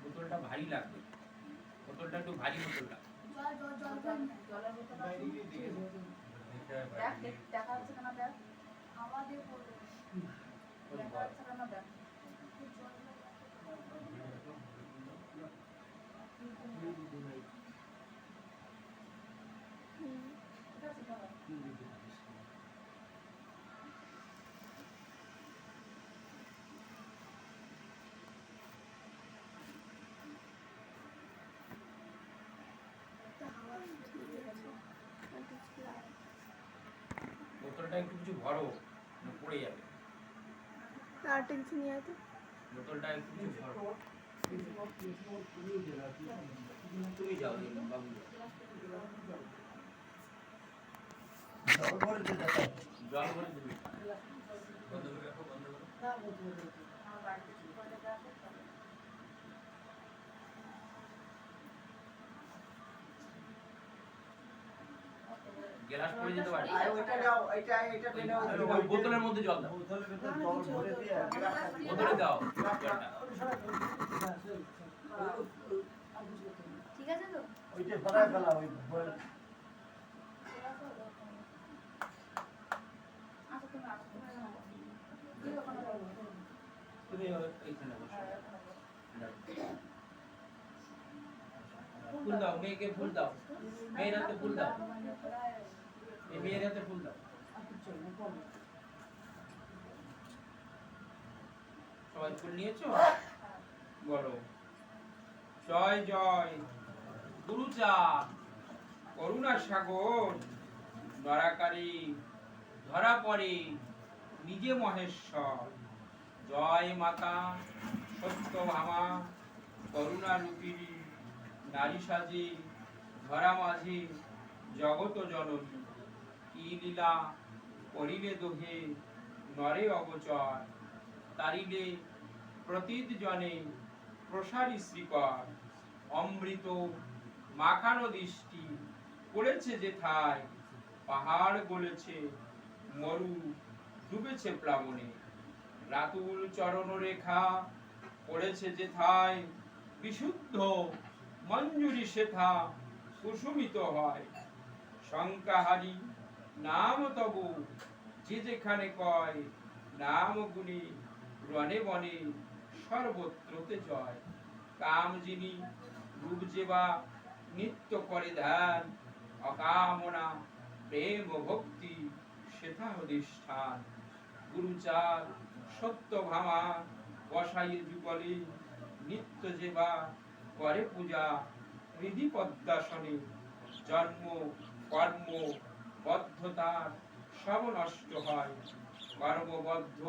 বোতলটা ভারী লাগবে, বোতলটা একটু ভারী, বোতলটা জলের বোতলটা দেখা যাচ্ছে কেন দেখ আমাদের দেখা যাচ্ছে কেন দেখ বোতলটা একটু কিছু ভরো, পড়ে যাবে। আর টেনশন নিয়ে আছে বোতলটা একটু কিছু ভরো। তুমি যাও বাবু, জল ভরে দিতে, জল ভরে দিবি। বন্ধ করে রাখো, বন্ধ করো। গ্লাস পড়ে যেতে পারে। ওইটা দাও, এটা ওই বোতলের মধ্যে জল দাও, বোতলের ভিতর জল ভরে দিয়ে বোতলে দাও জলটা। ঠিক আছে তো? ওইটা ভরায় ফেলা, ওই ভরে। আচ্ছা তুমি আসো, তুমি এইখানে বসো। ফুল দাও, মেয়েকে ফুল দাও, মেয়ের হাতে ফুল দাও, এই মেয়ের হাতে ফুল দাও। সবাই ফুল নিয়েছো? বলো জয় জয় গুরুচাঁদ, করুণা সাগর, নরাকারী ধরা পড়ে নিজে মহেশ্বর। জয় মাতা সত্যভামা, করুণা রূপিণী, নারী সাজে ধরা মাঝে জগত জননী। কি লীলা করিলে দোহে নরে অগোচর, তারিলে প্রতীত জনে প্রসারী শ্রীকর। অমৃত মাখানো দৃষ্টি পড়েছে যেথায়, পাহাড় গলেছে মরু ডুবেছে প্লাবনে। রাতুল চরণ রেখা পড়েছে যেথায়, বিশুদ্ধ মঞ্জুরি সেথা কুসুমিত হয়। শঙ্কাহারি নাম তব যে যেখানে কয়, নাম গুণে রণে বনে সর্বত্রতে জয়। কাম যিনি রূপ যেবা নিত্য করে ধ্যান, অকামনা প্রেম ভক্তি সেথা অধিষ্ঠান। গুরুচাঁদ সত্যভামা বসাইয়ে যুগলে, নিত্য যেবা করে পূজা হৃদি পদ্মাসনে। জন্ম কর্ম বদ্ধতার সব নষ্ট হয়, কর্মবদ্ধ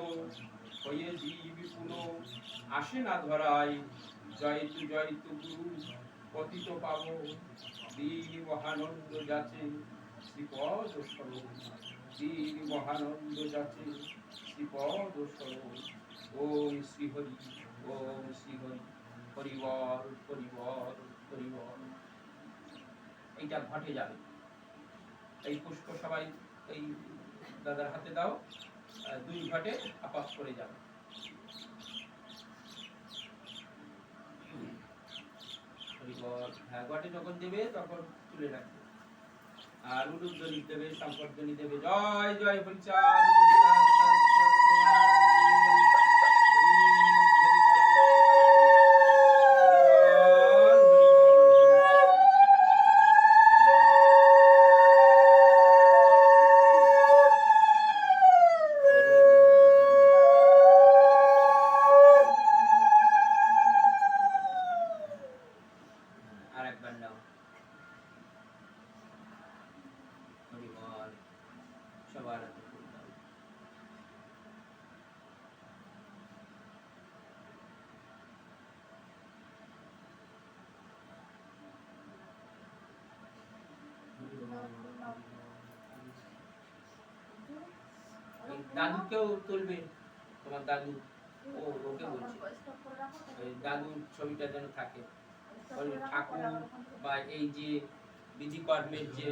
হয়ে জীব পুনঃ আসে না ধরায়। জয়তু জয়তু গুরু পতিত পাবন, দীন মহানন্দ যাচে শ্রীপদ সরণ। দীন মহানন্দ যাচে শ্রীপদ সরণ। ওম শ্রী হরি, ওম শ্রী হরি, হরিবল হরিবল হরিবল। এইটা ঘটে যাবে। এই পুষ্প সবাই এই দাদার হাতে দাও, 2 ঘটে আপাস করে যাবে। হরিবল। হ্যাঁ, ঘটে যখন দেবে তখন তুলে রাখবে। আর উলুধ্বনি দেবে, সম্পর্কনি দেবে। জয় জয় হরিচাঁদ। সবার হাতে ফুল দাও। এই দাদুকেও তুলবে, তোমার দাদু, ও ওকে বলছি, এই দাদুর ছবিটা যেন থাকে। ওই ঠাকুর বা এই যে বিধি কর্মের যে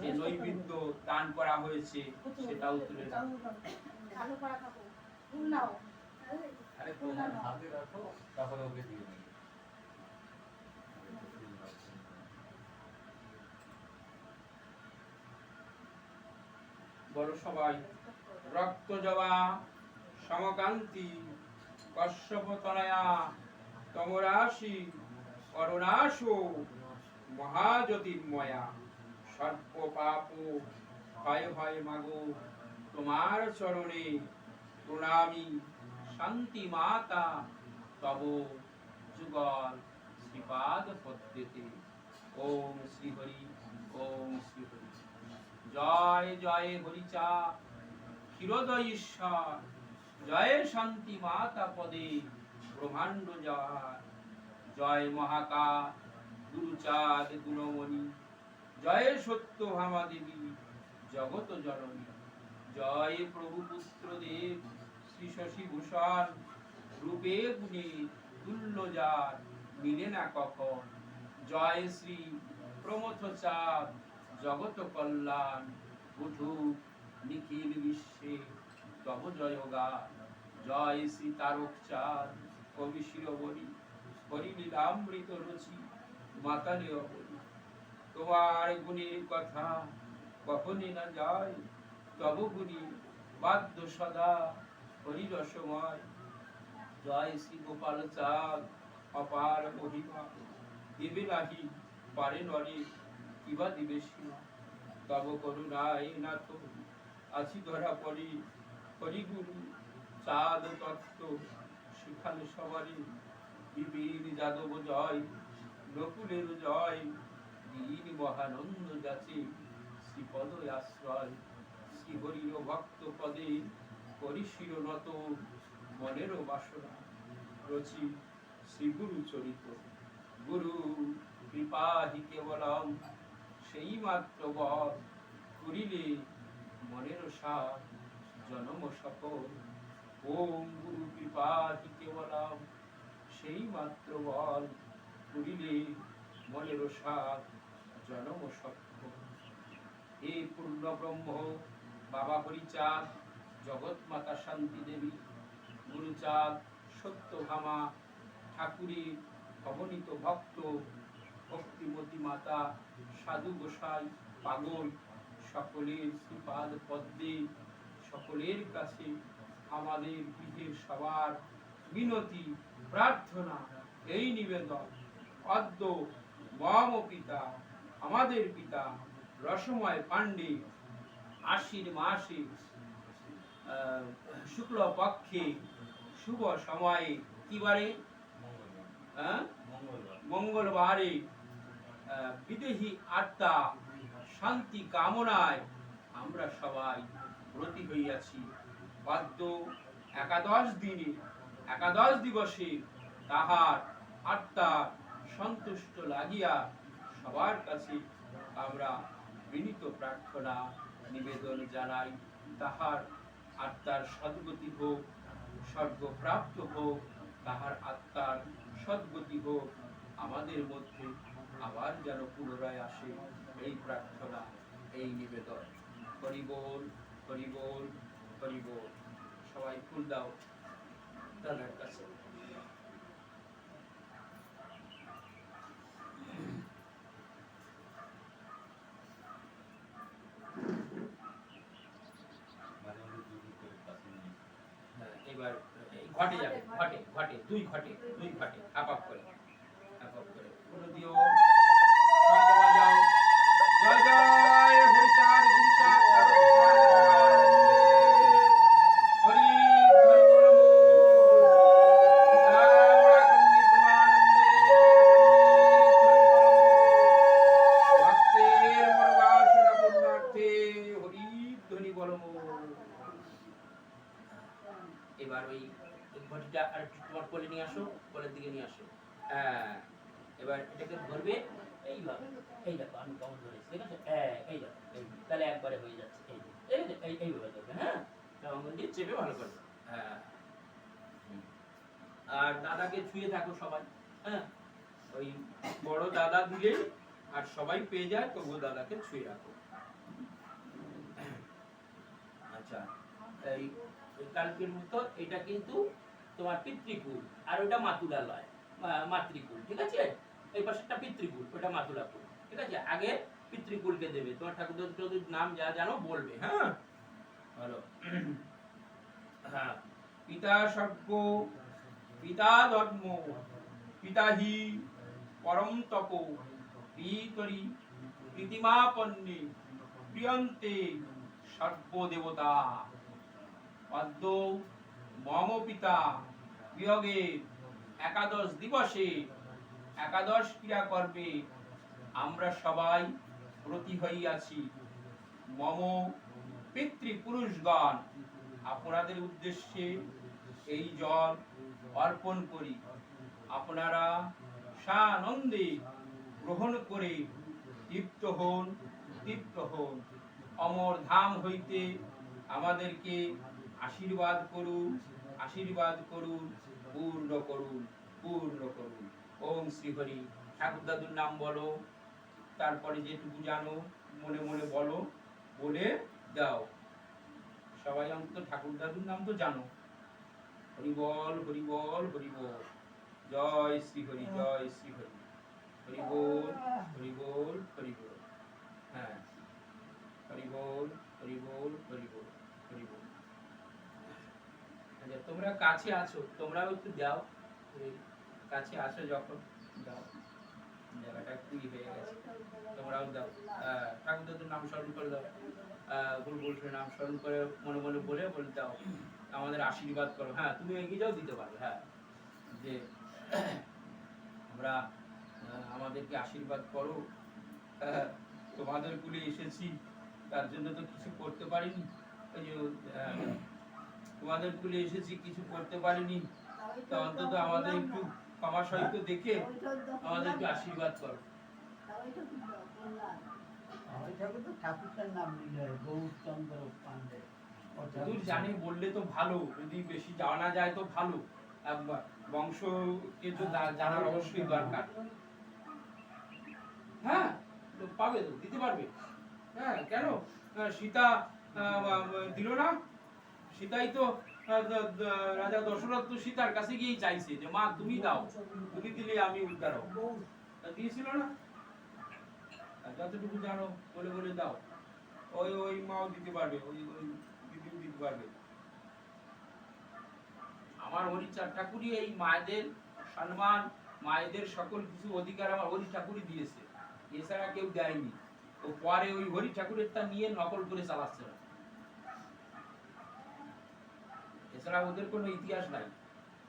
যে নৈবেদ্য দান করা হয়েছে সেটাও তুলে রাখো। আরে তোমার হাতে রাখো, তারপরে ওকে দিয়ে দিই। বলো সবাই, রক্ত জবা সমকান্তি কশ্যপতনয়া তমরাশি করুণাসু মহাজ্যোতির্ময়া সর্ব পাপ ভয় ভয় মাগো তোমার চরণে প্রণামী শান্তি মাতা তব যুগল শ্রীপাদ পদ্মেতে। ওম শ্রী হরি, ওম শ্রী হরি। জয় জয় হরিচা ক্ষীরোদয় ঈশ্বর, জয় শান্তি মাতা পদে ব্রহ্মাণ্ড জয়। জয় মহাকাল গুরুচাঁদ গুণমণি, জয় সত্য ভামা দেবী জগত জননী। জয় প্রভু পুত্র দেব শ্রী শশী ভূষণ, রূপে গুণে তুল্য যার মিলে না কখন। জয় শ্রী প্রমথ চাঁদ জগত কল্যাণ, বুধু নিখিল বিশ্বে তব জয় গান। জয় শ্রী তারক চাঁদ কবি শিরোমণি, হরিলীলামৃত রচি মাতালে অবনি। তোমার গুণের কথা কখনই না যায়, তব গুণী বাদ্য সদা হরিরসময়। জয় শ্রী গোপাল চাঁদ অপার মহিমা, দেবে নাহি পারে নরে কিবা দিবে সীমা। তব করুণায় নাথ আছি ধরা পড়ি, হরিগুরু চাঁদ তত্ত্ব শিখালে সবারই। বিপিন যাদব জয়, নকুলের জয়, দীন মহানন্দ যাচে শ্রীপদ আশ্রয়। শ্রী হরির ভক্ত পদে করি শিরনত, মনের বাসনা রচি শ্রী গুরু চরিত। গুরু কৃপাহি কেবলম সেই মাত্র বল, করিলে মনের সাথ জনম সফল। ওম গুরু কৃপাহি কেবলম সেই মাত্র বল, করিলে মনের সাথ জনম সফল। হে পূর্ণ ব্রহ্ম বাবা হরিচাঁদ, জগৎ মাতা শান্তি দেবী, গুরুচাঁদ সত্যভামা ঠাকুরের অগণিত ভক্ত, ভক্তিমতী মাতা সাধু গোসাই পাগল, সকলের শ্রীপাদ পদ্মে সকলের কাছে আমাদের গৃহের সবার বিনতি প্রার্থনা এই নিবেদন। অদ্য মম পিতা, আমাদের পিতা রসময় পাণ্ডে আশ্বিন মাসে শুক্ল পক্ষে শুভ সময়ে কি বারে, মঙ্গলবারে বিদেহী আত্মা শান্তি কামনায় আমরা সবাই ব্রতী হইয়াছি। বাদ্য একাদশ দিনে, একাদশ দিবসে তাহার আত্মার সন্তুষ্ট লাগিয়া সবার কাছে আমরা বিনীত প্রার্থনা নিবেদন জানাই। তাহার আত্মার সদ্গতি হোক, স্বর্গপ্রাপ্ত হোক, তাহার আত্মার সদ্গতি হোক, আমাদের মধ্যে আবার যেন পুনরায় আসে, এই প্রার্থনা, এই নিবেদন। হরি বল, হরি বল, হরি বল। সবাই ফুল দাও দাদার কাছে। এবার ঘটে যাবে, ঘটে ঘটে দুই ঘটে, দুই ঘটে আপ আপ করে, আপ আপ করে পুরো দিও। শঙ্খ বাজাও, জয় জয় হরিচাঁদ গুরুচাঁদ হরি হরি বল রামানন্দে প্রমানন্দে ভক্তের মনোবাসনা পূর্ণার্থে উপরের দিকে নিয়ে আসো। হ্যাঁ, এবার এটাকে ধরবে এইভাবে, এই দেখো আমি কেমন ধরেছি, ঠিক আছে? এই দেখো, তাহলে একবারে হয়ে যাচ্ছে। এইভাবে ধরবে, হ্যাঁ, আঙুল দিয়ে চেপে ভালো করে। হ্যাঁ, আর দাদাকে ছুঁয়ে থাকো সবাই, হ্যাঁ, ওই বড় দাদা দিলে আর সবাই পেয়ে যায়, তবুও দাদাকে ছুঁয়ে রাখো। আচ্ছা, এই কালকের মতো এটা কিন্তু তোমার পিতৃকুল, আর ওটা মাতুলালয়, মাতৃকুল, ঠিক আছে? এই পাশেরটা পিতৃকুল, ওটা মাতুলাকুল, ঠিক আছে? আগে পিতৃকুলকে দেবে, তোমার ঠাকুর দাদুর নাম যা জানো বলবে, হ্যাঁ, বলো। হ্যাঁ, পিতা স্বর্গ, পিতা ধর্ম, পিতাহি পরম তপ, পিতরি প্রীতিমাপন্নে প্রিয়ন্তে সর্বদেবতা, পদ্ম মম পিতা বিয়োগে একাদশ দিবসে একাদশ ক্রিয়া করবে আমরা সবাই ব্রতী হইয়াছি। মম পিতৃপুরুষগণ, আপনাদের উদ্দেশ্যে এই জল অর্পণ করি, আপনারা সানন্দে গ্রহণ করে তৃপ্ত হন, তৃপ্ত হন। অমর ধাম হইতে আমাদেরকে আশীর্বাদ করুন, আশীর্বাদ করুন, পূর্ণ করুন, পূর্ণ করুন। ওম শ্রী হরি। ঠাকুর দাদুর নাম বলো, তারপরে যেটুকু জানো মনে মনে বলো, বলে দাও। সবাই অন্তত ঠাকুর দাদুর নাম তো জানো। হরি বল, হরি বল, হরি বল। জয় শ্রী হরি, জয় শ্রী হরি। হরি বল, হরি বল, হরি বল। হ্যাঁ, হরি বল, হরি বল, হরি বল, হরি বল। আচ্ছা, তোমরা কাছে আছো, তোমরাও একটু দাও, কাছে আছো যখন দাও, জায়গাটা একটু হয়ে গেছে, তোমরাও দাও। ঠাকুর দাদুর নাম স্মরণ করে দাও, বুলবুল নাম স্মরণ করে মনে মনে বলে বলে দাও, আমাদের আশীর্বাদ করো। হ্যাঁ, তুমি এগিয়ে যাও, দিতে পারবে। হ্যাঁ, যে আমরা আমাদেরকে আশীর্বাদ করো, তোমাদের কুলে এসেছি, তার জন্য তো কিছু করতে পারিনি, ওই যে তোমাদের কুলে এসেছি কিছু করতে পারিনি, তো অন্তত আমাদের একটু ক্ষমা সহিত দেখে আমাদেরকে আশীর্বাদ করো। ঠাকুরটার নাম নিলে গৌরচন্দ্র পান্ডে, জানে বললে তো ভালো, যদি বেশি জানা যায় তো ভালো, বংশকে তো জানার অবশ্যই দরকার। হ্যাঁ, পাবে তো, দিতে পারবে। হ্যাঁ, কেন সীতা দিল না? সীতাই তো রাজা দশরথ তো সীতার কাছে গিয়েই চাইছে যে মা তুমি দাও, তুমি দিলে আমি উদ্ধার হব, দিয়েছিল না? যতটুকু জানো বলে বলে দাও, ওই ওই মাও দিতে পারবে, ওই ওই দিদিও দিতে পারবে। আমার হরিচাঁদ ঠাকুরই এই মায়েদের সম্মান, মায়েদের সকল কিছু অধিকার আমার হরি ঠাকুরই দিয়েছে, এছাড়া কেউ দেয়নি। তো পরে ওই হরি ঠাকুরের তা নিয়ে নকল করে চালাচ্ছে না, এছাড়া ওদের কোনো ইতিহাস নাই।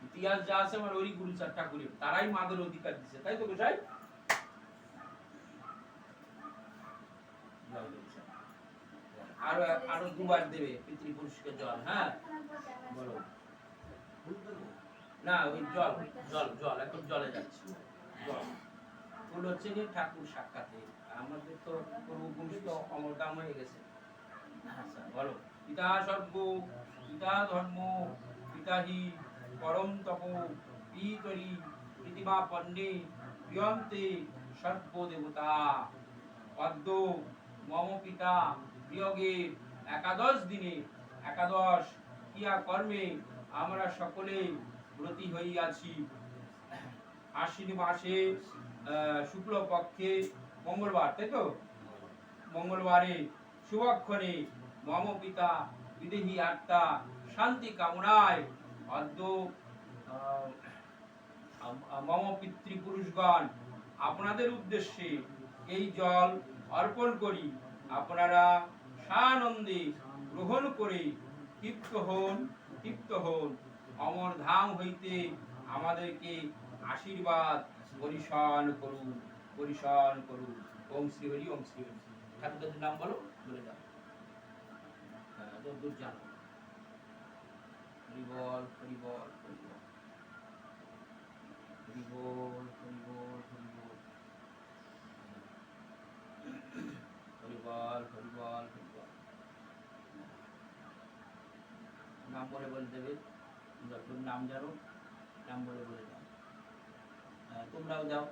ইতিহাস যা আছে আমার ওই গুরুচাঁদ ঠাকুরের, তারাই মাদের অধিকার দিচ্ছে, তাই তো গোসাই? আরো আরো দুবার দেবে পিতৃপুরুষকে জল। হ্যাঁ, বলো। না, ওই জল জল জল এখন জলে যাচ্ছে, জল ফুল হচ্ছে কি ঠাকুর সাক্ষাতে, আমাদের তো পূর্বপুরুষ তো অমরদাম হয়ে গেছে। আচ্ছা, বলো। পিতা স্বর্গ, পিতা ধর্ম, পিতাহি পরম তপ, পিতরি প্রীতিমাপন্নে প্রিয়ন্তে সর্বদেবতা, পদ্ম মম পিতা বিয়োগে একাদশ দিনে একাদশ ক্রিয়া কর্মে আমরা সকলে ব্রতী হইয়াছি। আশ্বিন মাসে শুক্ল পক্ষে মঙ্গলবার, তাই তো? মঙ্গলবারে শুভক্ষণে মম পিতা বিদেহী আত্মা শান্তি কামনায় অদ্য মম পিতৃপুরুষগণ আপনাদের উদ্দেশ্যে এই জল অর্পণ করি, আপনারা সানন্দে গ্রহণ করে তৃপ্ত হন, তৃপ্ত হন। অমর ধাম হইতে আমাদেরকে আশীর্বাদ পরিশন করুন, পরিশন করুন। ওম শ্রী হরি, ওম শ্রী হরি। ঠাকুরের নাম বলো, বলে দাও। হ্যাঁ, যতদূর জানো। হরি বল, হরি বল, হরি বল। হরি বল, হরি বল, হরি বল। হরি বল, হরি বল, হরি বল। নাম বলে বলে দেবে, যতটুকু নাম জানো নাম বলে বলে দাও। তোমরাও দাও,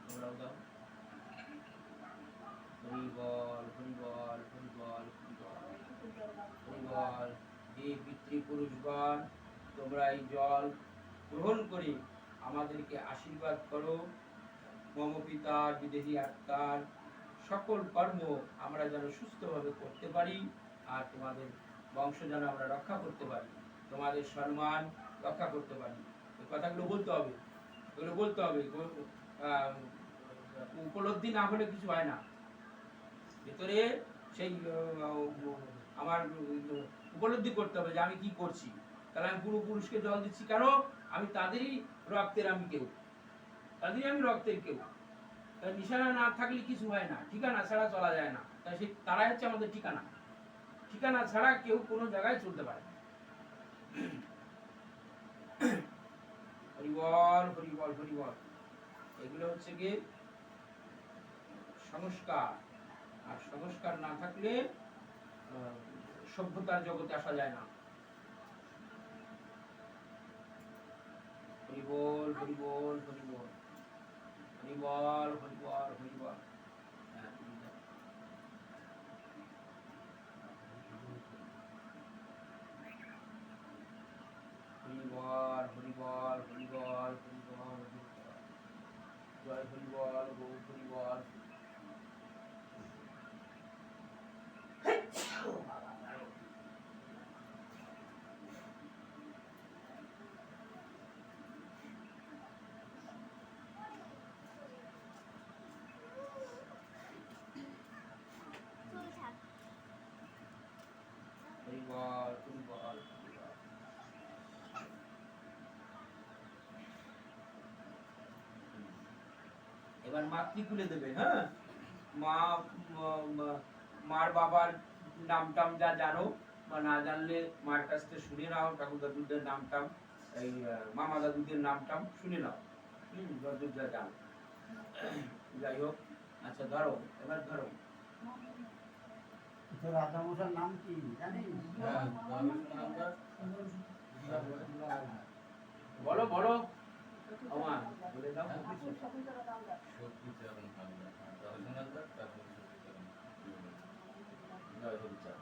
তোমরাও দাও। হরি বল, হরি বল, হরি বল, হরি বল, হরি বল। হে পিতৃপুরুষগণ, তোমরা এই জল গ্রহণ করে আমাদেরকে আশীর্বাদ করো। মম পিতার বিদেহী আত্মার সকল কর্ম আমরা যেন সুস্থভাবে করতে পারি, আর তোমাদের বংশ যেন আমরা রক্ষা করতে পারি, তোমাদের সম্মান রক্ষা করতে পারি। এই কথাগুলো বলতে হবে, এগুলো বলতে হবে। উপলব্ধি না হলে কিছু হয় না। ভেতরে সেই আমার উপলব্ধি করতে হবে যে আমি কি করছি। তাহলে আমি পূর্বপুরুষকে জল দিচ্ছি কেন? আমি তাদেরই রক্তের, আমি কেউ, তাদেরই আমি রক্তের কেউ। তাই নিশানা না থাকলে কিছু হয় না, ঠিকানা ছাড়া চলা যায় না। তাই সেই তারাই হচ্ছে আমাদের ঠিকানা। ঠিকানা ছাড়া কেউ কোনো জায়গায় চলতে পারে না। হরি বল, হরি বল, হরি বল। এগুলো হচ্ছে কি সংস্কার। আর সংস্কার না থাকলে সভ্যতার জগতে আসা যায় না। হরি বল, হরি বল, হরি বল, হরি বল, হরি বল, হরি বল। হরি বল, হরি বল, হরি বল, হরি বল, হরি বল। জয় হরি বল, গৌ হরি বল। হরি বল, হরি বল, হরি বল। এবার মাতৃকুলে দেবে, হ্যাঁ। মা, মার বাবার নাম টাম যা জানো, বা না জানলে মার কাছ থেকে শুনে নাও, ঠাকুর দাদুদের নাম টাম, এই মামা দাদুদের নাম টাম শুনে নাও, যতদূর যা জানো। যাই হোক, আচ্ছা ধরো, এবার ধরো। রাজামশার নাম কি জানিস? বলো বলো, আমার বলে দাও। জয় হরিচাঁদ।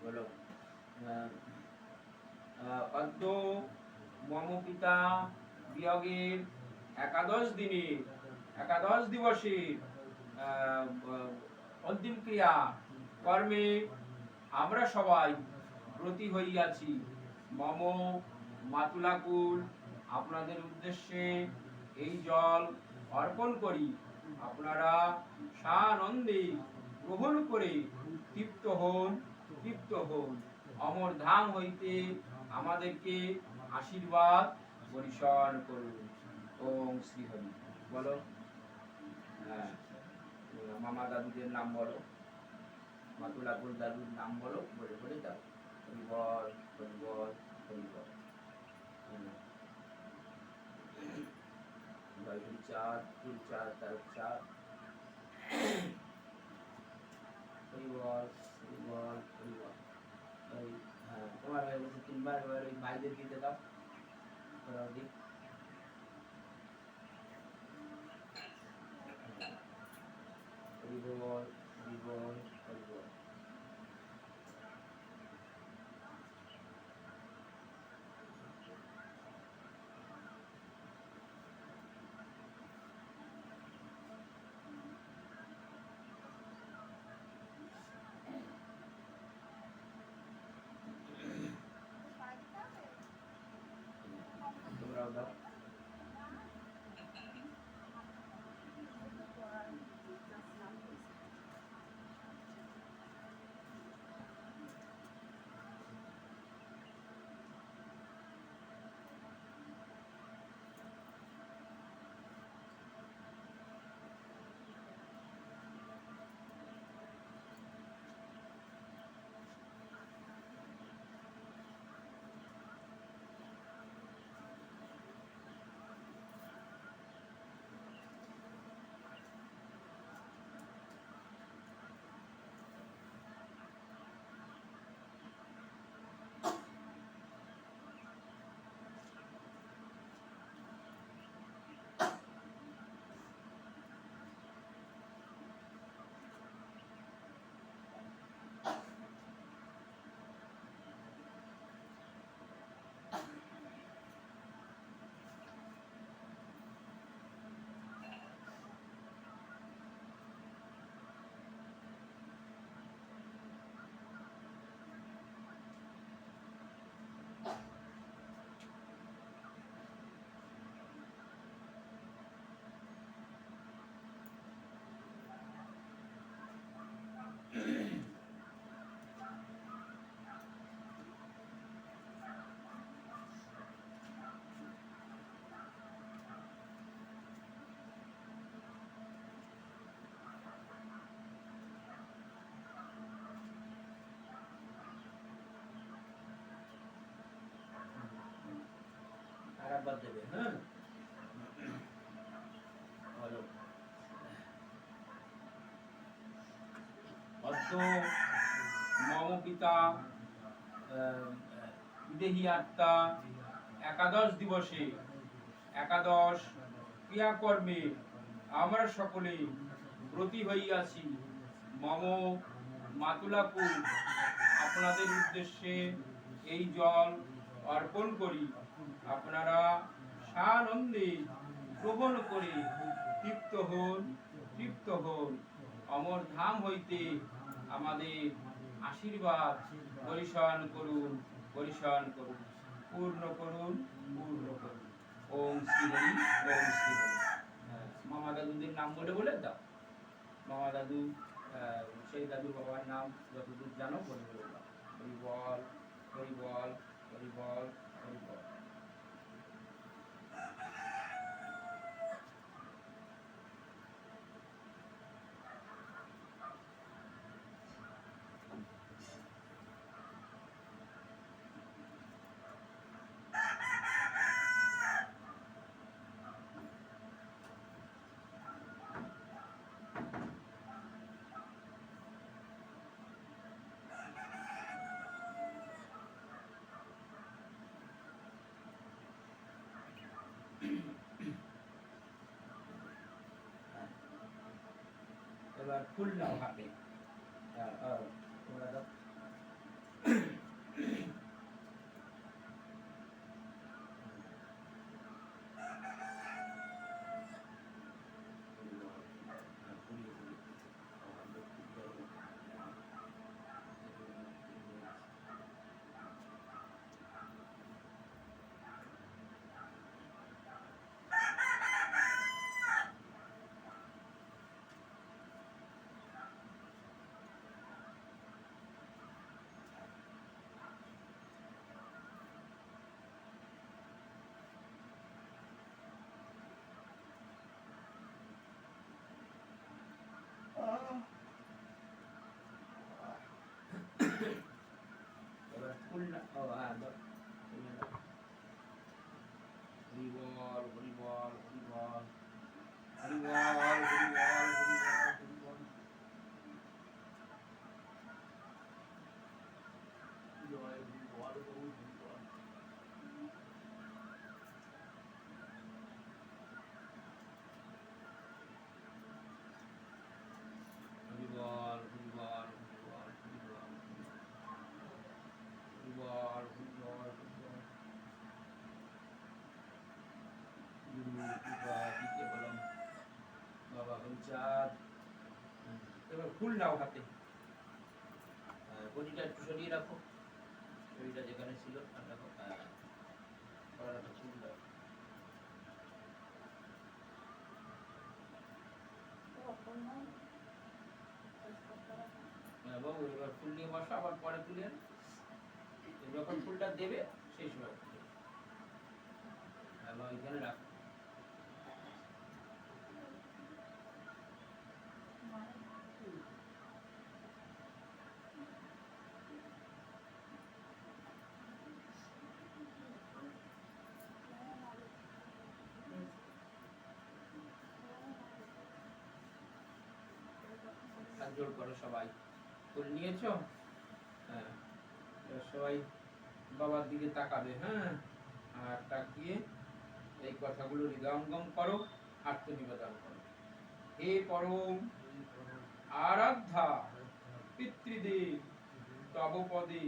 বলো। অদ্য মম পিতা বিয়োগের একাদশ দিনে, একাদশ দিবসে অন্তিম ক্রিয়া কর্মে আমরা সবাই ব্রতী হইয়াছি। মম মাতুলাকুল আপনাদের উদ্দেশ্যে এই জল অর্পণ করি। আপনারা সানন্দে গ্রহণ করে তৃপ্ত হন, তৃপ্ত হন। অমর ধাম হইতে আমাদেরকে আশীর্বাদ বর্ষণ করুন। ওম শ্রী হরি। বলো। হ্যাঁ, মামা দাদুদের নাম বলো, মাতুলাকুল দাদুর নাম বলো, বলে বলে দাও। হরি বল, হরি বল, হরি বল। জয় হরিচাঁদ, হরিচাঁদ, তারকচাঁদ। হরি বল, হরি বল, হরি বল। হ্যাঁ, তোমার হয়ে গেছে তিনবার। এবার ওই ভাইদের দিতে দাও, ওরাও দিক। হরি বল, হরি বল, হরি বল। তোমরাও দাও। একবার দেবে, হ্যাঁ বলো। অদ্য মম পিতা দেহি আত্মা একাদশ দিবসে একাদশ ক্রিয়াকর্মে আমরা সকলে ব্রতী হইয়াছি। মম মাতুলাকু আপনাদের উদ্দেশ্যে এই জল অর্পণ করি। আপনারা সানন্দে গ্রহণ করে তৃপ্ত হন। অমর ধাম হইতে আমাদের আশীর্বাদ পরিশোধন করুন। পূর্ণ করুন। ওম শ্রী হরি, ওম শ্রী হরি। মামা দাদুদের নাম বলে বলে দাও। মামা দাদু, সেই দাদুর বাবার নাম যতদূর জানো বলে বলে দাও। হরি বল, হরি বল, হরি বল, হরি বল। এবার ফুল নাও হাতে। তোমরা দাও। এবার ফুল না, দাও। হরি বল, হরি বল, হরি বল, হরি বল, হরি বল, হরি বল, হরি বল। জয় হরি বল, হরি বল। হরি বল, হরি বল, হরি বল, হরি বল, হরি বল, হরি বল, হরি বল। গুরু কৃপা দিতে বলম বাবা হরিচাঁদ। এবার ফুল নাও হাতে। বডিটা একটু সরিয়ে রাখো, শরীরটা যেখানে ছিল রাখো। কলাটা ফুল দাও। বাবু এবার ফুল নিয়ে বসো, আবার পরে তুলে যখন ফুলটা দেবে সেই সময় ওইখানে রাখো। হাত জোড় করো সবাই। ফুল নিয়েছো? হ্যাঁ, এবার সবাই বাবার দিকে তাকাবে, হ্যাঁ, আর তাকিয়ে এই কথাগুলো হৃদয়ঙ্গম করো, আত্মনিবেদন করো। হে পরম আরাধ্যা পিতৃদেব, তব পদে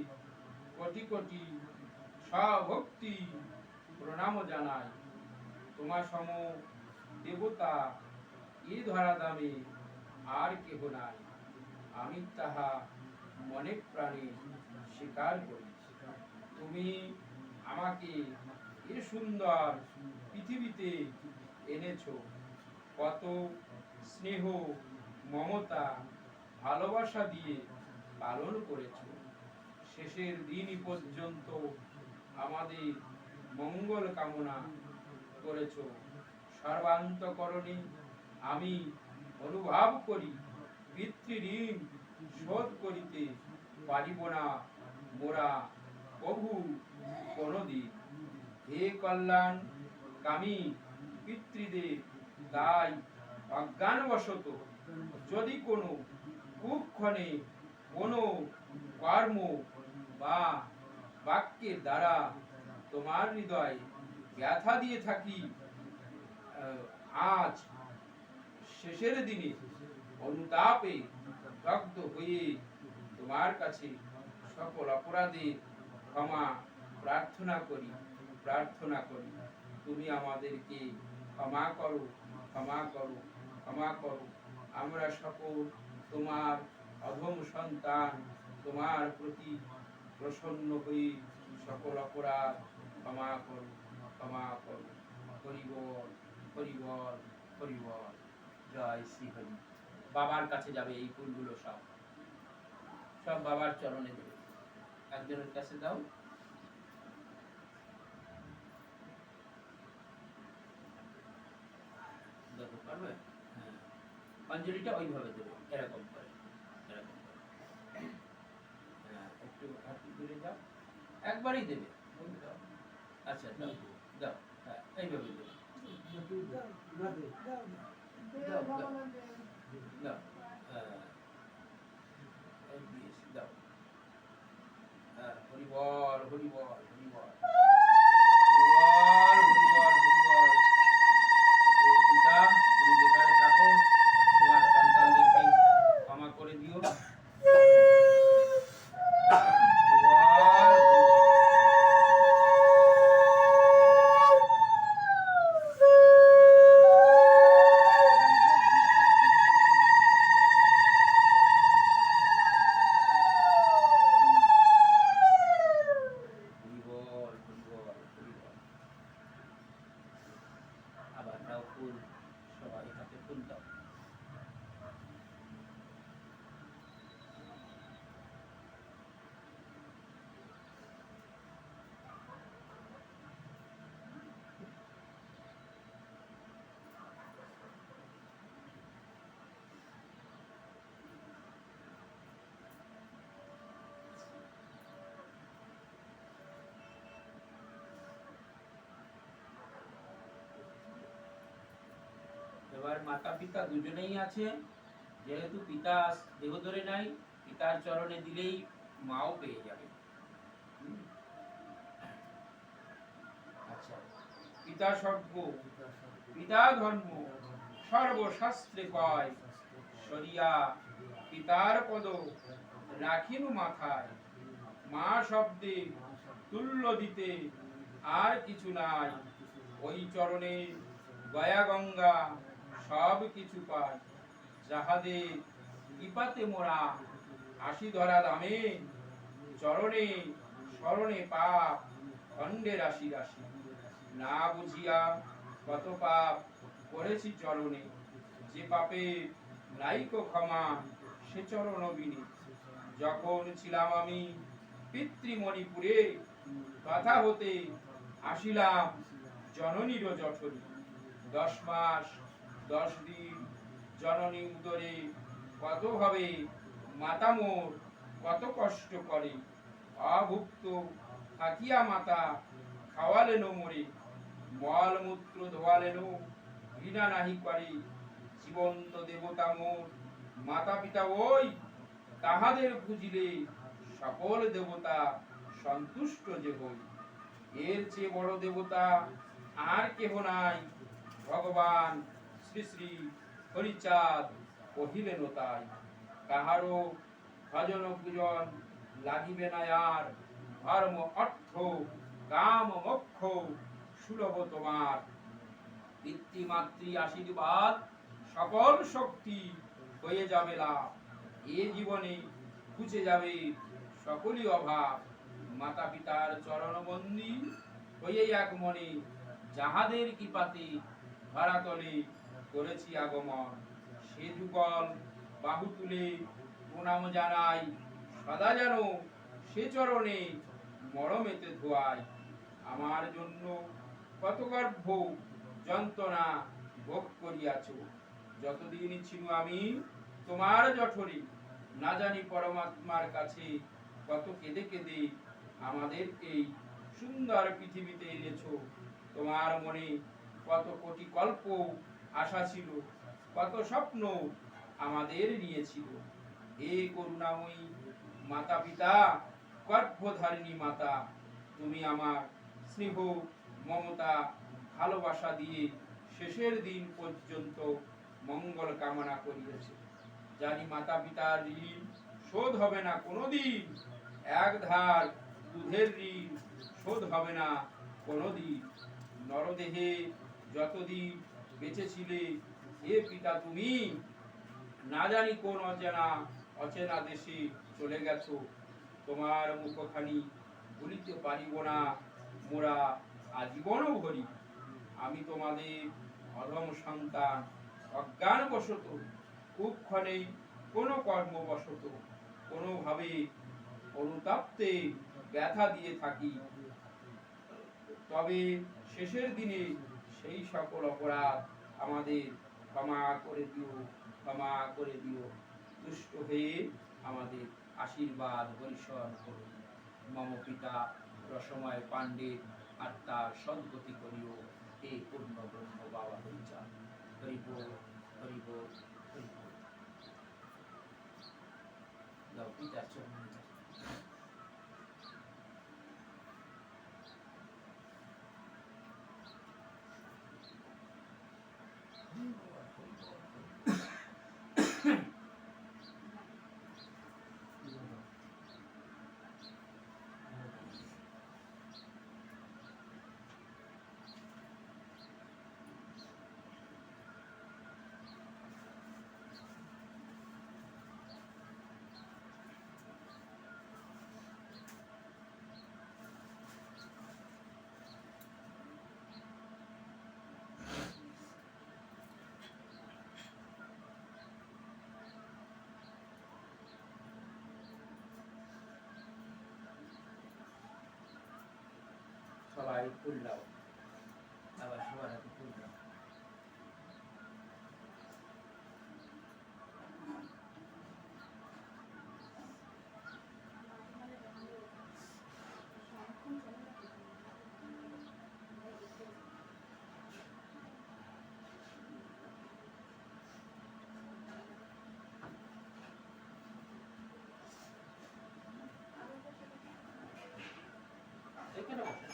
কোটি কোটি সভক্তি প্রণাম জানাই। তোমার সম দেবতা এ ধরা দামে আর কেহ নাই। আমি তাহা মনে প্রাণে স্বীকার করি। তুমি আমাকে এ সুন্দর পৃথিবীতে এনেছো, কত স্নেহ মমতা ভালোবাসা দিয়ে পালন করেছো। শেষের দিন পর্যন্ত আমাদের মঙ্গল কামনা করেছো। সর্বান্তঃকরণে আমি অনুভব করি পিতৃঋণ শোধ করিতে পারিব না মোরা প্রভু কোনদিন। হে কল্যাণ কামী পিতৃদের, তাই অজ্ঞানবশত যদি কোনো কুক্ষণে কোনো কর্ম বা বাক্যের দ্বারা তোমার হৃদয়ে ব্যথা দিয়ে থাকি, আজ শেষের দিনে অনুতাপে দগ্ধ হয়ে তোমার কাছে সকল অপরাধের ক্ষমা প্রার্থনা করি। তুমি আমাদেরকে ক্ষমা করো, ক্ষমা করো, ক্ষমা করো। আমরা সকল তোমার অধম সন্তান, তোমার প্রতি প্রসন্ন হয়ে সকল অপরাধ ক্ষমা করো, ক্ষমা করো। হরি বল, হরি বল, হরি বল। জয় শ্রী হরি। বাবার কাছে যাবে এই ফুলগুলো, সব সব বাবার চরণে দেবে। একজনের কাছে দাও। দেখো পারবে? হ্যাঁ, অঞ্জলিটা ওইভাবে দেবে, এরকম করে, এরকম করে। হ্যাঁ, একটু হাতে দূরে যাও, একবারই দেবে। আচ্ছা, দাও দাও, হ্যাঁ, এইভাবে দেবে। দাও দাও দাও, হ্যাঁ, এই দিয়েছি, দাও। হ্যাঁ, হরি বল, হরি বল, হরি বল, হরি বল, হরি বল, হরি বল। হে পিতা, তুমি যেখানে থাকো তোমার সন্তানদেরকে ক্ষমা করে দিও। হরি বল, হরি বল। হরি বল, হরি বল, হরি বল। আবার দাও ফুল, সবাই হাতে ফুল দাও। এবার মাতা পিতা দুজনেই আছে, যেহেতু পিতা দেহ ধরে নাই, পিতার চরণে দিলেই মাও পেয়ে যাবে। আচ্ছা, পিতা স্বর্গ, পিতা ধর্ম, সর্বশাস্ত্রে কয়, সরিয়া পিতার পদ রাখিনু মাথায়। মা শব্দে তুল্য দিতে আর কিছু নাই, ওই চরণে গয়া গঙ্গা সব কিছু পাই। যাহাদের কৃপাতে মোরা আসি ধরা দামে, চরণে স্মরণে পাপ খণ্ডে রাশি রাশি। না বুঝিয়া কত পাপ করেছি চরণে, যে পাপে নাইকো ক্ষমা সে চরণ বিনে। যখন ছিলাম আমি পিতৃমণিপুরে, কথা হতে আসিলাম জননীর জঠরে। 10 মাস 10 দিন জননী উদরে, কত ভাবে মাতা মোর কত কষ্ট করে। অভুক্ত থাকিয়া মাতা খাওয়ালেন মোরে, মল মূত্র ধোয়ালেন ঘৃণা নাহি করে। জীবন্ত দেবতা মোর মাতা পিতা ওই, তাহাদের বুঝিলে সকল দেবতা সন্তুষ্ট যে হই। এর চেয়ে বড় দেবতা আর কেহ নাই, ভগবান শ্রী শ্রী হরিচাঁদ কহিলেন তাই। কাহারও ভজন পূজন লাগিবে না আর, ধর্ম অর্থ কাম মোক্ষ সুলভ তোমার। পিতৃমাতৃ আশীর্বাদ সকল শক্তি হয়ে যাবে লাভ, এ জীবনে ঘুচে যাবে সকলই অভাব। মাতা পিতার চরণ বন্দী হয়ে এক মনে, যাহাদের কৃপাতে ধরাতলে করেছি আগমন। সে যুগল বাহু তুলে প্রণাম জানাই, সদা যেন সে চরণে মরমেতে ধোয়াই। আমার জন্য কত গর্ভ যন্ত্রণা ভোগ করিয়াছ, যতদিন ছিল আমি তোমার জঠরে। না জানি পরমাত্মার কাছে কত কেঁদে কেঁদে আমাদের এই সুন্দর পৃথিবীতে এনেছো। তোমার মনে কত কোটি কল্প আশা ছিল, কত স্বপ্ন আমাদের নিয়েছিল। হে করুণাময়ী মাতা পিতা, গর্ভধারিণী মাতা, তুমি আমার স্নেহ মমতা ভালোবাসা দিয়ে শেষের দিন পর্যন্ত মঙ্গল কামনা করিয়েছে। জানি মাতা পিতার ঋণ শোধ হবে না কোনোদিন, এক ধার দুধের ঋণ শোধ হবে না কোনোদিন। নরদেহে যতদিন বেঁচে ছিলে, হে পিতা তুমি না জানি কোন অচেনা দেশে চলে গেছো। তোমার মুখখানি ভুলিতে পারিব না মোরা আজীবন ভরি। আমি তোমাদের অধম সন্তান, অজ্ঞান বশত কুক্ষণেই কোনো কর্মবশত কোনোভাবে অনুতাপ্তে ব্যথা দিয়ে থাকি। তবে শেষের দিনে সেই সকল অপরাধ আমাদের ক্ষমা করে দিও, ক্ষমা করে দিও। দুষ্ট হয়ে আমাদের আশীর্বাদ পরিসর করুন। মম পিতা রসময় পাণ্ডে আত্মার সদ্গতি করিও। হে পূর্ণ ব্রহ্ম বাবা হরিচাঁদ, হরি বল, হরি বল, হরি বল। দাও পিতা চরণে যাও। সবাই ফুল দাও, আবার সবার হাতে ফুল দাও। এখানে বসো।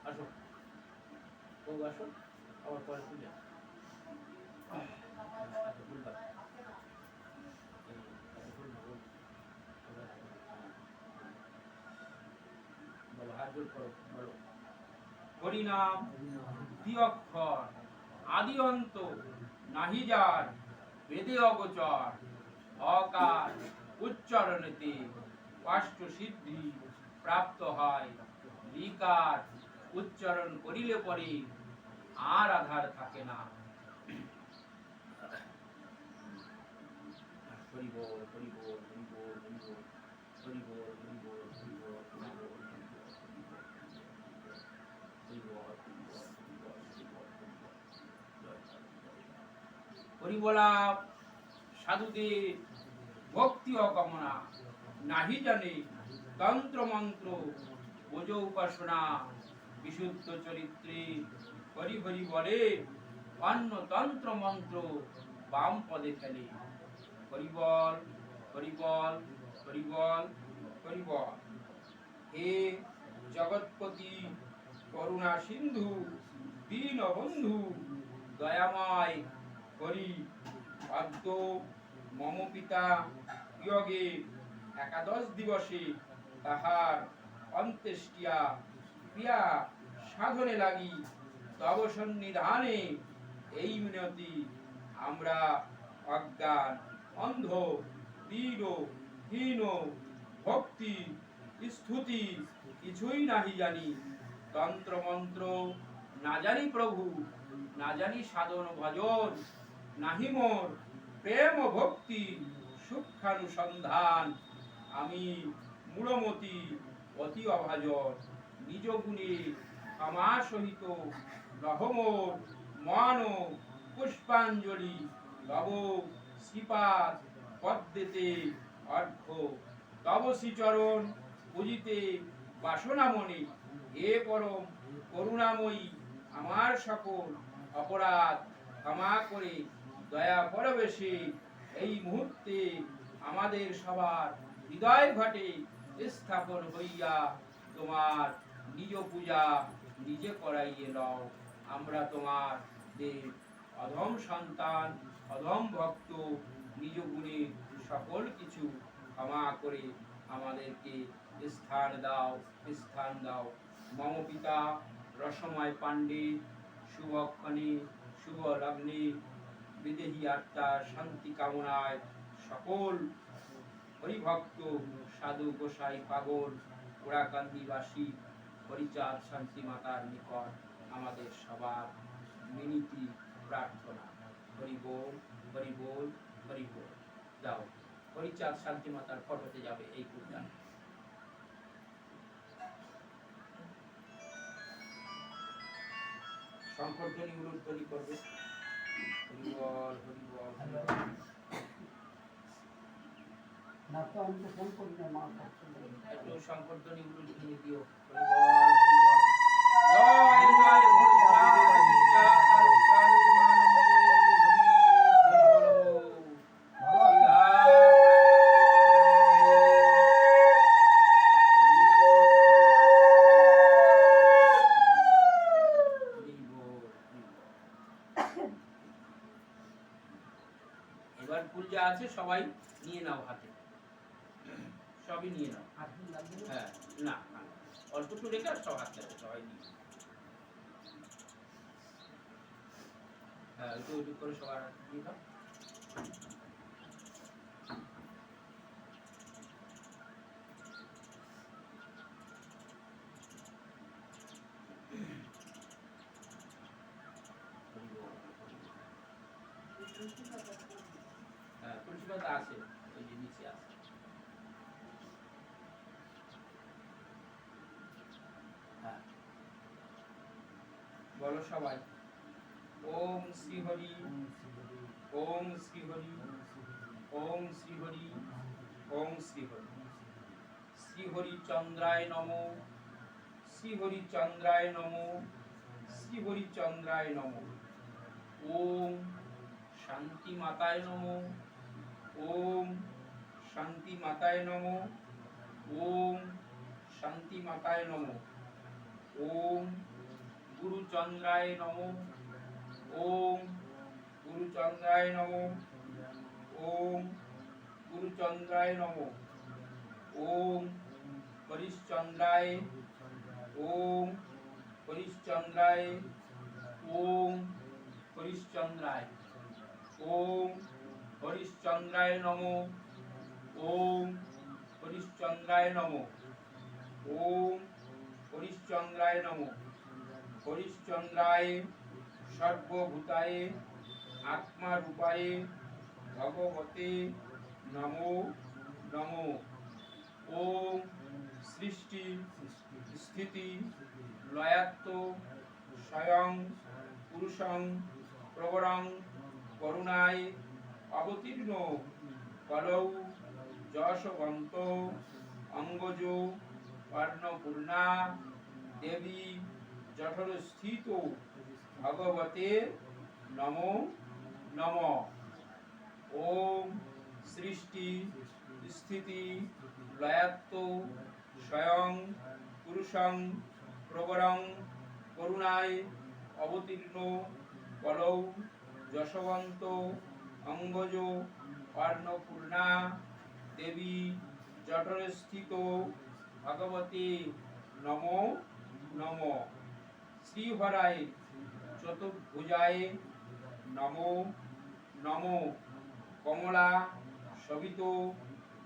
আসো, ও আসো, আবার পরে তুলে বলো, হাত জোড় করো, বলো। হরিনাম দ্বিঅক্ষর, আদি অন্ত নাহি যার, বেদে অগোচর, অকার উচ্চারণেতে অষ্ট সিদ্ধি প্রাপ্ত হয়। লিকার উচ্চারণ করিলে পরে আর আধার থাকে না। হরি বল, হরি বল, হরি বল, হরি বল, হরি বল, হরি বল, হরি বল, হরি বল, হরি বল, হরি বলা সাধুদের ভক্তি অকামনা, নাহি জানে তন্ত্র মন্ত্র বোঝ উপাসনা। বিশুদ্ধ চরিত্রে হরি হরি বলে, অন্য তন্ত্র মন্ত্র বাম পদে ফেলে। হরি বল, হরি বল, হরি বল, হরি বল। হে জগৎপতি করুণা সিন্ধু দীনবন্ধু দয়াময় হরি, আদ্য মম পিতা বিয়োগে একাদশ দিবসে তাহার অন্ত্যেষ্টিয়া ক্রিয়া সাধনে লাগি তব সন্নিধানে এই মিনতি। আমরা অজ্ঞান অন্ধ দীন হীন, ভক্তি স্তুতি কিছুই নাহি জানি। তন্ত্র মন্ত্র না জানি প্রভু, না জানি সাধন ভজন, নাহি মোর প্রেম ভক্তি সূক্ষ্মানুসন্ধান। আমি মূঢ়মতি অতি অভাজন, নিজ গুণে আমার সহিত নহমোর মান পুষ্পাঞ্জলি। তব শ্রীপাদ পদ্মেতে অর্ঘ্য, তব শ্রীচরণ পুজিতে বাসনামণি, হে পরম করুণাময়ী, আমার সকল অপরাধ ক্ষমা করে দয়া পরবেশে এই মুহূর্তে আমাদের সবার হৃদয় ঘটে স্থাপন হইয়া তোমার নিজ পূজা নিজে করাইয়ে লও। আমরা তোমার দেব অধম সন্তান, অধম ভক্ত, নিজ গুণে সকল কিছু ক্ষমা করে আমাদেরকে স্থান দাও, স্থান দাও। মম পিতা রসময় পাণ্ডে শুভক্ষণে শুভ লগ্নে বিদেহী আত্মার শান্তি কামনায় সকল হরিভক্ত সাধু গোসাই পাগল ওরাকান্দিবাসী হরিচাঁদ শান্তি মাতার নিকট আমাদের সবার মিনতি প্রার্থনা। হরি বল, হরি বল, হরি বল। যাও, হরিচাঁদ শান্তি মাতার ফটোতে যাবে এই পূজা। শঙ্করধ্বনি উলুধ্বনি করবে। হরি বল, হরি বল, হরি বল। না তো আমি তো ফোন করি না, মা করছে না। একটু শঙ্করধ্বনি উলুধ্বনি দিও। হরি বল, হরি বল। জয় জয় হরিচাঁদ, হরিচাঁদ, হরিচাঁদ গুণানন্দে, হরি হরি বলো। এবার ফুল যা আছে সবাই নিয়ে নাও হাতে, সবই নিয়ে নাও। হ্যাঁ, না না, অল্প একটু রেখে আর সব হাতে আছে, সবাই নিয়ে। হ্যাঁ, একটু একটু করে সবার হাতে দিয়ে দাও। হ্যাঁ, তুলসী পাতা আছে, ওই যে নিচে আছে। হ্যাঁ, বলো সবাই। ওম শ্রী হরি, ওম শ্রী হরি, ওম শ্রী হরি, ওম শ্রী হরি। শ্রী হরি চন্দ্রায় নমো, শ্রী হরি চন্দ্রায় নমো, শ্রী হরি চন্দ্রায় নমো। ওম শান্তি মাতায় নমো, ওম শান্তি মাতায় নমো, ওম শান্তি মাতায় নমো। ওম গুরু চন্দ্রায় নমো, ওম গুরু চন্দ্রায় নমো, ওম গুরু চন্দ্রায় নমো। ওম হরিশ্চন্দ্রায়, ওম হরিশ্চন্দ্রায়, ওম হরিশ্চন্দ্রায়, ওম হরিশ্চন্দ্রায় নমো, ওম হরিশ্চন্দ্রায় নমো, ওম হরিশ্চন্দ্রায় নমো। হরিশ্চন্দ্রায় সর্বভূতায় আত্মা রূপায় ভগবতে নমো নমো। ওম সৃষ্টি স্থিতি লয়াত্ম স্বয়ং পুরুষং প্রবরং করুণায় অবতীর্ণ কলৌ যশবন্ত অঙ্গজ কর্ণপূর্ণা দেবী জঠরস্থিত ভগবতে নমো নমঃ। ওম সৃষ্টি স্থিতি লয়াত্ম স্বয়ং পুরুষং প্রবরং করুণায় অবতীর্ণ কলৌ যশবন্ত অঙ্গজ কর্ণপূর্ণা দেবী জঠরস্থিত ভগবতে নমো নমঃ। শ্রীহরায় চতুর্ভুজায় নমো নমো। কমলা শোভিত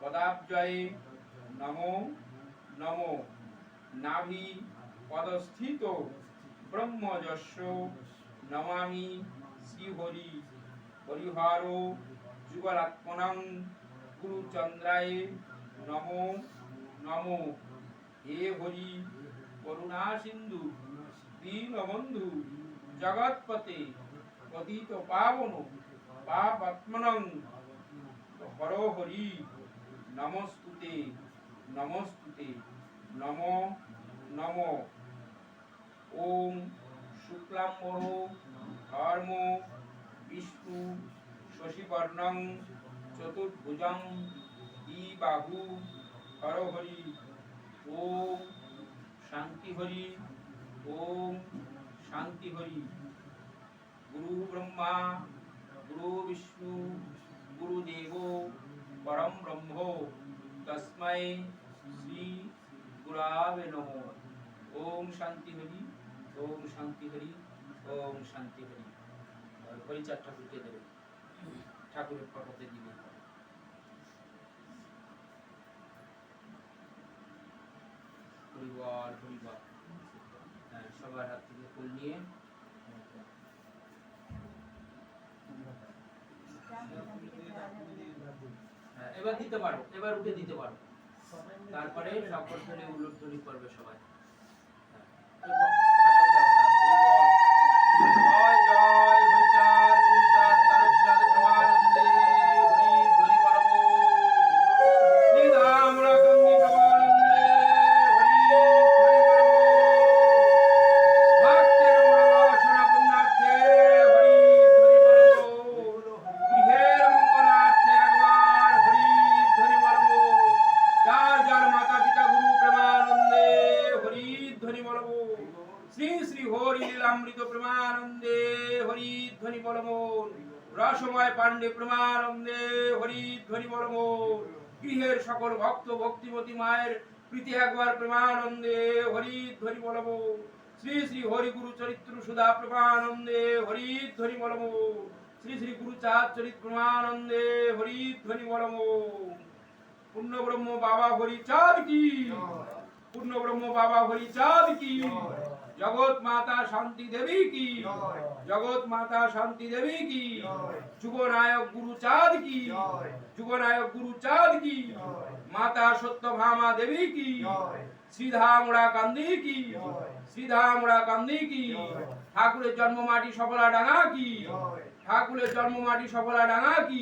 পদাব্জয়ে নমো নমো। নাভি পদস্থিত ব্রহ্মযস্য নমামি শ্রীহরি। হরিহর যুগলাত্মনং গুরুচন্দ্রায় নমো নমো। হে হরি করুণা সিন্ধু দীনবন্ধু জগৎপতে পতিত পাবন পাপাত্মনং হর হরি নমস্তুতে নমস্তুতে। নমো নমো। ওম শুক্লাম্বরো ধর্ম বিষ্ণু শশীবর্ণং চতুর্ভুজং দ্বিবাহু হরহরি। ওম শান্তি হরি। ওম শান্তি হরি। গুরু ব্রহ্মা গুরু বিষ্ণু গুরুদেব পরম ব্রহ্ম তস্मै শ্রী গুরাবে নমঃ। ওম শান্তি হরি। ওম শান্তি হরি। ওম শান্তি হরি। হরিচাঁদ ঠাকুরকে দেবে, ঠাকুরের ফটোতে দিবে। হরিবল হরিবল। সবার হাত থেকে ফুল নিয়ে এবার দিতে পারো, এবার উঠে দিতে পারো। তারপরে সকল ধরে উলুধ্বনি করবে সবাই। জয় জয় হরিচাঁদ গুরুচাঁদ তারকচাঁদ প্রমানন্দে হরি হরি বল। শ্রীধাম রাগঙ্গি প্রমানন্দে হরি হরি বল। ভক্তের মনোবাসনা পূর্ণার্থে হরি হরি বল। গৃহের মঙ্গলার্থে একবার হরি হরি বল। যার যার মাতা পিতা গুরু প্রেমানন্দে হরি ধ্বনি বল। শ্রী শ্রী হরি লীলামৃত প্রেমানন্দে হরি ধ্বনি বল। রসময় পাণ্ডে প্রেমানন্দে হরি ধ্বনি বল। গৃহের সকল ভক্ত ভক্তিমতী মায়ের প্রীতি একবার প্রেমানন্দে হরি ধ্বনি বল। শ্রী শ্রী হরি গুরু চরিত্র সুধা প্রেমানন্দে হরি ধ্বনি বল। শ্রী শ্রী গুরু চাঁদ চরিত প্রেমানন্দে হরি ধ্বনি বল। পূর্ণ ব্রহ্ম বাবা হরিচাঁদ কি। পূর্ণ ব্রহ্ম বাবা হরিচাঁদ কি। জগৎ মাতা শান্তি দেবী কি। জগৎ মাতা শান্তি দেবী কি। যুগনায়ক গুরু চাঁদ কি। যুগনায়ক গুরু চাঁদ কি। মাতা সত্যভামা দেবী কি। শ্রীধামড়া কান্দি কি। শ্রীধামড়া কান্দি কি। ঠাকুরের জন্ম মাটি সফলা ডাঙ্গা কি। ঠাকুরের জন্ম মাটি সফলা ডাঙ্গা কি।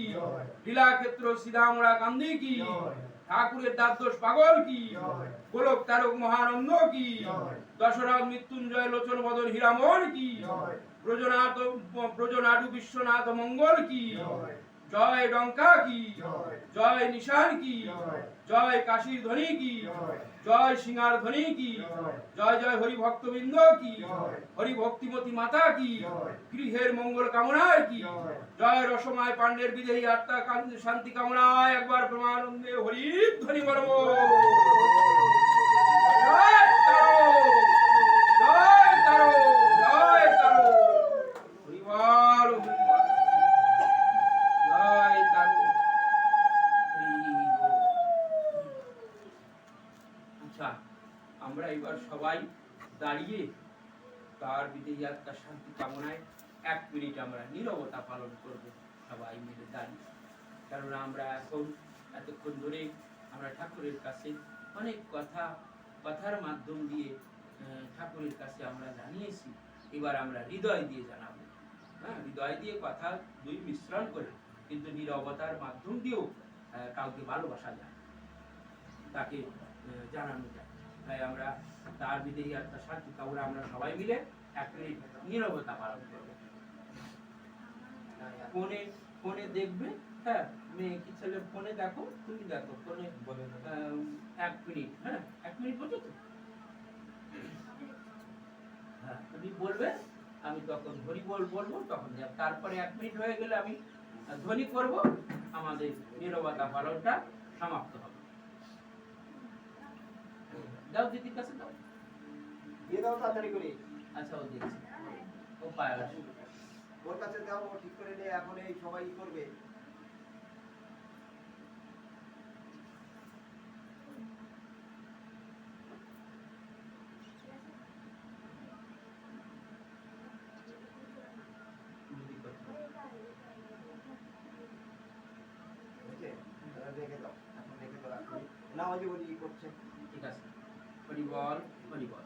লীলাক্ষেত্র শ্রীধামড়া কান্দি কি। ঠাকুরের দ্বাদশ পাগল কি। গোলক তারক মহানন্দ কি। দশরথ মৃত্যুঞ্জয় লোচন বদন হীরামন কি। ব্রজনাথ ব্রজনাডু বিশ্বনাথ মঙ্গল কি। জয় ডঙ্কা কি। জয় নিশান কি। জয় কাশীর ধ্বনি কি। জয় সিংহার ধ্বনি কি। জয় জয় হরি ভক্তবৃন্দ কি। হরি ভক্তিমতী মাতা কি। গৃহের মঙ্গল কামনায় কি। জয় রসময় পাণ্ডের বিদেহী আত্মা শান্তি কামনায় একবার প্রেমানন্দে হরি ধ্বনি বল। জয় তারো জয় তারো জয় তারো হরিবল জয় তারো হরিবল। আচ্ছা, আমরা এবার সবাই দাঁড়িয়ে তার বিদেহী আত্মার শান্তি কামনায় 1 মিনিট আমরা নীরবতা পালন করব সবাই মিলে দাঁড়িয়ে। কারণ আমরা এখন এতক্ষণ ধরে আমরা ঠাকুরের কাছে অনেক কথার মাধ্যম দিয়ে ঠাকুরের কাছে আমরা জানিয়েছি। এবার আমরা হৃদয় দিয়ে জানাবো। হ্যাঁ, হৃদয় দিয়ে কথা দুই মিশ্রণ করে, কিন্তু নীরবতার মাধ্যম দিয়েও কাউকে ভালোবাসা যায়, তাকে জানানো যায়। তাই আমরা তার বিদেহী আত্মার শান্তি কামনা আমরা সবাই মিলে 1 মিনিট নীরবতা পালন করব। ফোনে দেখবে। হ্যাঁ, মেয়ে কি ছেলে ফোনে দেখো, তুমি দেখো ফোনে 1 মিনিট। হ্যাঁ, 1 মিনিট বলছো তো। হ্যাঁ, তুমি বলবে, আমি তখন হরি বলবো, তখন তারপরে 1 মিনিট হয়ে গেলে আমি ধ্বনি করব, আমাদের নীরবতা পালনটা সমাপ্ত হবে। দাও দিদির কাছে দাও, দিয়ে দাও তাড়াতাড়ি করে। আচ্ছা, ও দেখছি, ও পায় না। ওর কাছে দাও, ও ঠিক করে নিয়ে এখন এই সবাই করবে। রেখে দাও, এখন রেখে দাও। না ওই যে বলি করছে। ঠিক আছে, হরিবল হরিবল।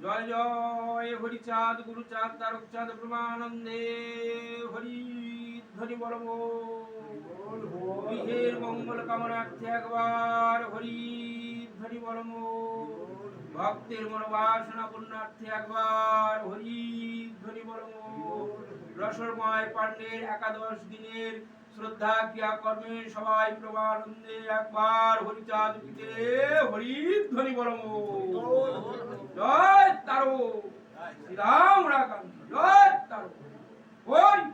জয় জয় হরিচাঁদ গুরুচাঁদ তারকচাঁদ ব্রহ্মানন্দে হরি ধ্বনি বলব গৃহের মঙ্গল কামনার্থে একবার হরি ধ্বনি বলব ভক্তের মনোবাসনা পূর্ণার্থে একবার হরি ধ্বনি বলব রসময় পাণ্ডের 11 দিনের শ্রদ্ধা ক্রিয়া কর্মে সবাই প্রমানন্দে একবার হরিচাঁদ পিতে হরি ধ্বনি বলব জয় তারো শ্রীরাম রাকান্ত জয় তারো হরি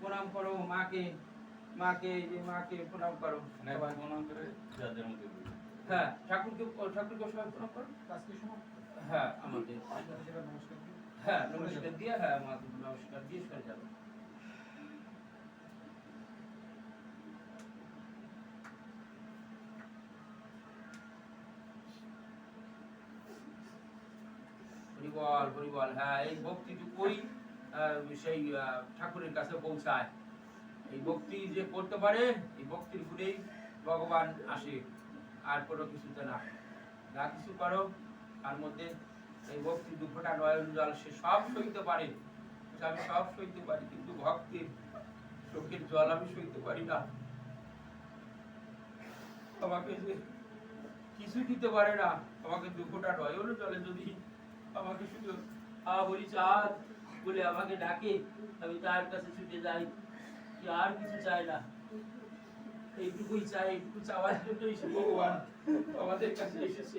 প্রণাম করো মাকে মাকে যে মাকে প্রণাম করো সবাই প্রণাম করে যাদের মধ্যে বলি। হ্যাঁ ঠাকুরকে সবাই প্রণাম করো হ্যাঁ আমাদের হ্যাঁ নমস্কার দিয়ে হ্যাঁ আমাকে নমস্কার দিয়ে সরে যাবে হরিবল হ্যাঁ এই ভক্তিটুকুই সেই ঠাকুরের কাছে পৌঁছায় এই ভক্তি যে করতে পারে এই ভক্তির গুণেই ভগবান আসে আর কোনো কিছুতে না যা কিছু করো তার মধ্যে এই ভক্তি দুঃখটা নয়ন জল সে সব সইতে পারে আমি সব সইতে পারি কিন্তু ভক্তির চোখের জল আমি সইতে পারি না আমাকে যে কিছু দিতে পারে না আমাকে দুঃখটা নয়ন জলে যদি আমাকে শুধু হরিচাঁদ বলে আমাকে ডাকে আমি তার কাছে ছুটে যাই আর কিছু চাই না এইটুকুই চাই এইটুকু চাওয়ার জন্যই ভগবান আমাদের কাছে এসেছে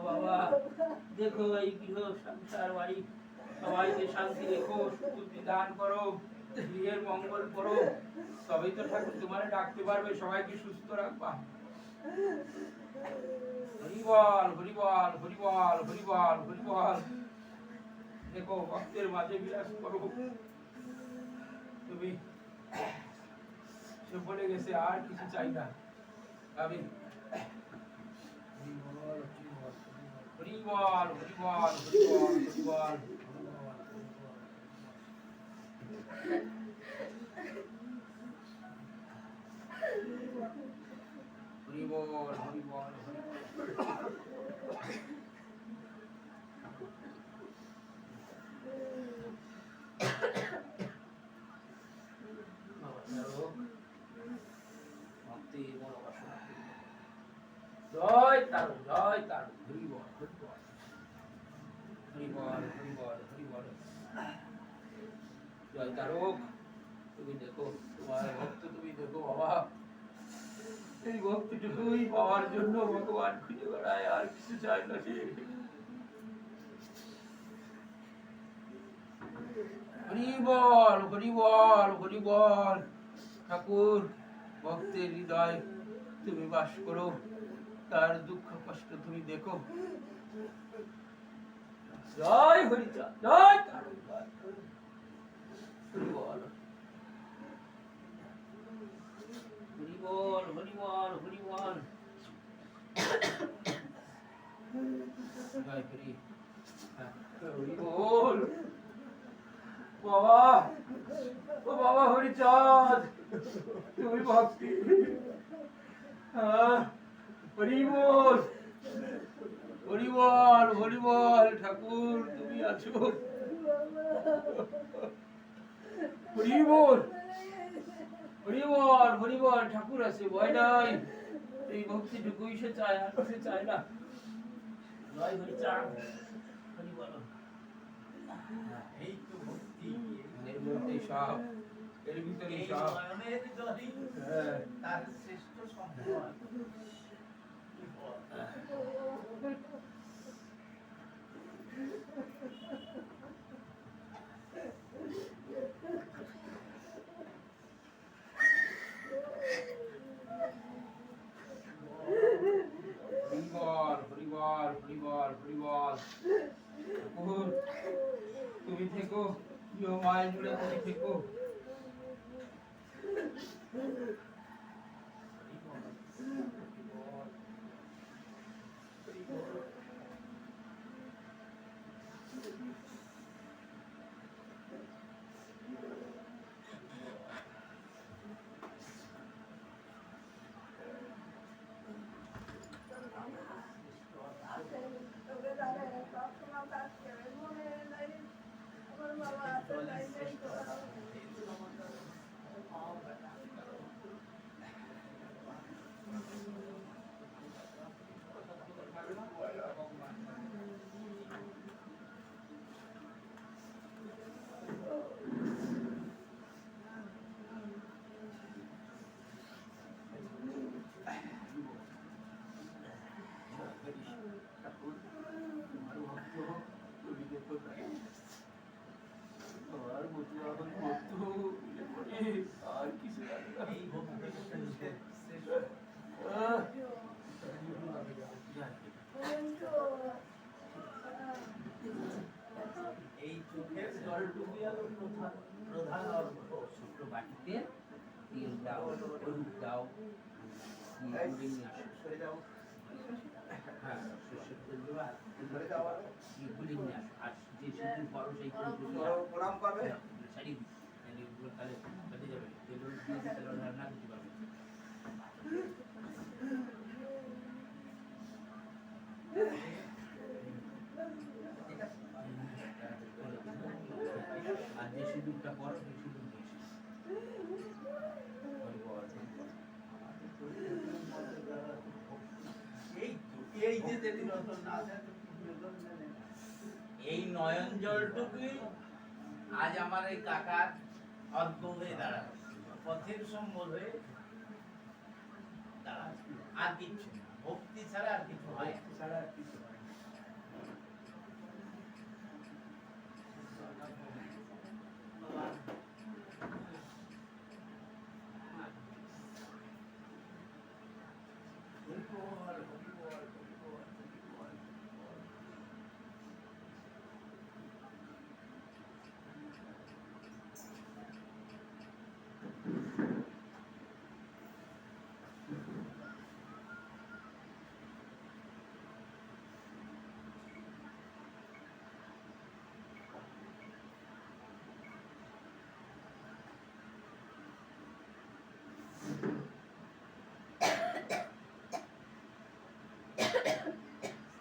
বাবা দেখো এই গৃহ সংসার বাড়ি সবাইকে শান্তি রেখো সুবুদ্ধি দান করো গৃহের মঙ্গল করো তবেই তো ঠাকুর তোমারে ডাকতে পারবে সবাইকে সুস্থ রাখবা হরিবল হরিবল হরিবল হরিবল হরিবল দেখো ভক্তের মাঝে বিরাজ করো তুমি সে বলে গেছে আর কিছু চাই না আমি হরিবল হরিবল হরিবল হরিবল হরিবল হরিবল জয় তারু হরিবল হরিবল হরিবল হরিবল হরিবল জয় তারক তুমি দেখো তোমার ভক্ত তুমি দেখো বাবা এই ভক্তিটুকুই পাওয়ার জন্য ভগবান খুঁজে বেড়ায় আর কিছু চাই না সে হরিবল হরিবল হরিবল ঠাকুর ভক্তের হৃদয় তুমি বাস করো তার দুঃখ কষ্ট তুমি দেখো জয় হরিচাঁদ জয় হরিবল হরিবল হরিবল হরিবল জয় হরি হরিবল বাবা ও বাবা হরিচাঁদ তুমি ভক্তি হরিবল হরিবল হরিবল ঠাকুর তুমি আছো হরিবল হরিবল হরিবল ঠাকুর আছে ভয় নাই এই ভক্তিটুকুই সে চায় আর সে চায় না জয় হরিচাঁদ হরিবল এই তো ভক্তি এর মধ্যে সব এর ভিতরে এই সব নয়নের জলই তার শ্রেষ্ঠ সম্পদ। কি বল? হরিবল হরিবল হরিবল হরিবল। ঠাকুর তুমি থেকো, প্রিয় মায়ের জুড়ে তুমি থেকো। আর কিছু লাগে না। এই ভক্তির শ্রেষ্ঠ এই চোখের জলটুকুই হলো প্রধান অর্থ। ছোট বাটিতে তেল দাও, হলুদ দাও, দিয়ে গুলে নিয়ে আসো। সরে যাও, হ্যাঁ, সর্ষের তেল দেবা, সরে যাও আর দিয়ে গুলে নিয়ে আসো। আর যে সিঁদুর করো সেই ফুলগুলো প্রণাম করবে। ছাড়িয়ে দিই, তাহলে এগুলো তাহলে বেঁধে যাবে। তেল হলুদ দিয়ে দিই, তাহলে ওরা না দিতে পারবে। আর যে সিঁদুরটা করো সেই সিঁদুর নিয়ে এসো। এই যে দেবী রতন না আছে, এই নয়ন জলটুকুই আজ আমার এই কাকার অর্ঘ্য হয়ে দাঁড়াবে, পথের সম্বল হয়ে দাঁড়াবে। আর কিছু না, ভক্তি ছাড়া আর কিছু হয় না। ছাড়া আর কিছু হয় না।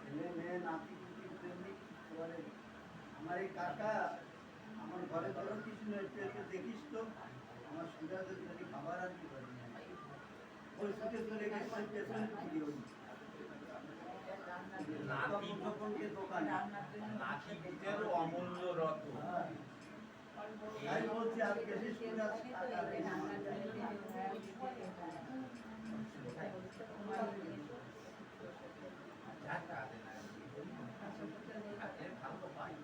ছেলে মেয়ে নাতি পুতি প্রেমিক বলে, আমার এই কাকা আমার ঘরে ধরো কিছু নয়, তুই একটু দেখিস তো আমার সুবিধা যদি খাবার আর কি পারি না, ওই সুখে চলে গেছে পেছনে চুরি হল নাতি তখনকে দোকানে। নাতি পুতের অমূল্য রত্ন। তাই বলছি আর বেশি সুবিধা টাকা নেই। যাক কাঁদে না, কাঁদলে ভালো পায়।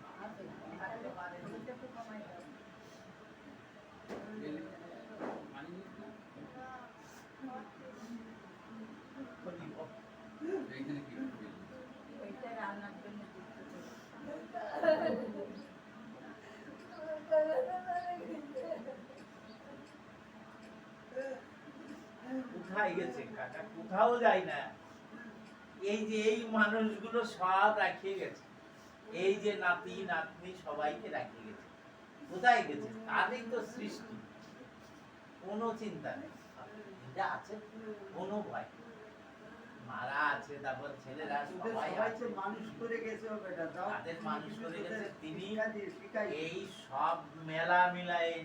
কোথায় গেছে কাকা? কোথাও যায় না। এই যে এই মানুষগুলো সব রাখিয়ে গেছে, এই যে নাতি নাতনি সবাইকে রাখিয়ে গেছে। কোথায় গেছে? তাদের তো সৃষ্টি, কোনো চিন্তা নেই, যা আছে কোনো ভয় নেই। মারা আছে, তারপর ছেলেরা সবাই আছে, মানুষ করে গেছে ও বেটা, যাও তাদের মানুষ করে গেছে তিনি। শিক্ষা দিয়ে শিখাই এই সব মেলা মিলায়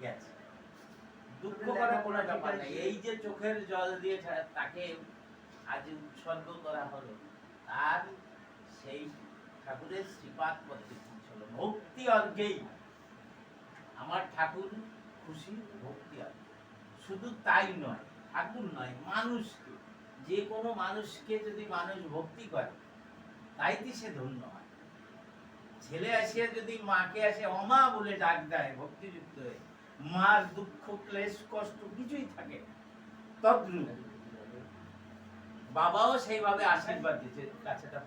গেছে, দুঃখ করার কোনো ব্যাপার নেই। এই যে চোখের জল দিয়ে তাকে আজ উৎসর্গ করা হলো, তার সেই ঠাকুরের শ্রীপাদ পত্রে ছিল ভক্তি অর্ঘেই আমার ঠাকুর খুশি ভক্তি আসবে। শুধু তাই নয়, ঠাকুর নয়, মানুষকে, যে কোনো মানুষকে যদি মানুষ ভক্তি করে তাইতে সে ধন্য হয়। ছেলে আসিয়া যদি মাকে আসে অমা বলে ডাক দেয় ভক্তিযুক্ত হয়ে, মার দুঃখ ক্লেশ কষ্ট কিছুই থাকে না। তদ্রূপ বাবাও সেইভাবে আশীর্বাদ দিচ্ছে, কাছেটা